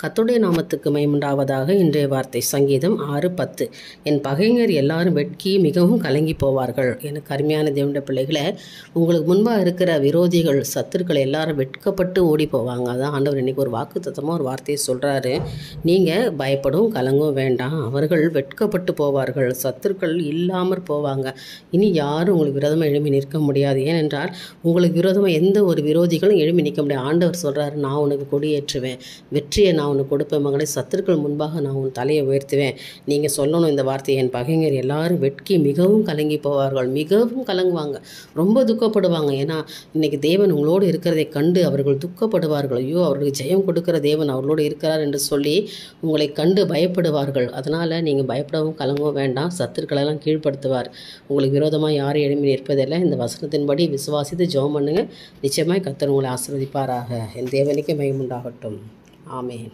கர்த்தருடைய நாமத்துக்கு மகிமையுண்டாவதாக. இன்றைய வார்த்தை சங்கீதம் 6:10. என் பகைஞர் எல்லாரும் வெட்கி மிகவும் கலங்கி போவார்கள். எனக்கு அருமையான தேவனுடைய பிள்ளைகளை, உங்களுக்கு முன்பாக இருக்கிற விரோதிகள் சத்துருக்கள் எல்லாரும் வெட்கப்பட்டு ஓடி போவாங்க. அதான் ஆண்டவர் இன்றைக்கி ஒரு வாக்குத்தத்தமாக ஒரு வார்த்தையை சொல்கிறாரு. நீங்கள் பயப்படும் கலங்கவும் வேண்டாம், அவர்கள் வெட்கப்பட்டு போவார்கள், சத்துருக்கள் இல்லாமற் போவாங்க. இனி யாரும் உங்களுக்கு விரோதமாக எழுப்பி நிற்க முடியாது. ஏனென்றால் உங்களுக்கு விரோதமாக எந்த ஒரு விரோதிகளும் எழுப்பி நிற்க முடியாது. ஆண்டவர் சொல்கிறாரு, நான் உனக்கு கொடியேற்றுவேன், வெற்றியை நான் உனக்கு கொடுப்பேன் மகளே, சத்துருக்கள் முன்பாக நான் உன் தலையை உயர்த்துவேன். நீங்கள் சொல்லணும் இந்த வார்த்தையை, என் பகைஞர் எல்லாரும் வெட்கி மிகவும் கலங்கி போவார்கள். மிகவும் கலங்குவாங்க, ரொம்ப துக்கப்படுவாங்க. ஏன்னா இன்றைக்கி தேவன் உங்களோடு இருக்கிறதை கண்டு அவர்கள் துக்கப்படுவார்கள். ஐயோ, அவர்களுக்கு ஜெயம் கொடுக்கிற தேவன் அவர்களோடு இருக்கிறார் என்று சொல்லி உங்களை கண்டு பயப்படுவார்கள். அதனால் நீங்கள் பயப்படவும் கலங்கவும் வேண்டாம், சத்துருக்களெல்லாம் கீழ்ப்படுத்துவார். உங்களுக்கு விரோதமாக யாரும் எழுப்பி நிற்பதில்லை. இந்த வசனத்தின்படி விசுவாசித்து ஜெபம் பண்ணுங்கள். நிச்சயமாய் கர்த்தர் உங்களை ஆசீர்வதிப்பாராக. என் தேவனுக்கு மகிமை உண்டாகட்டும். ஆமென்.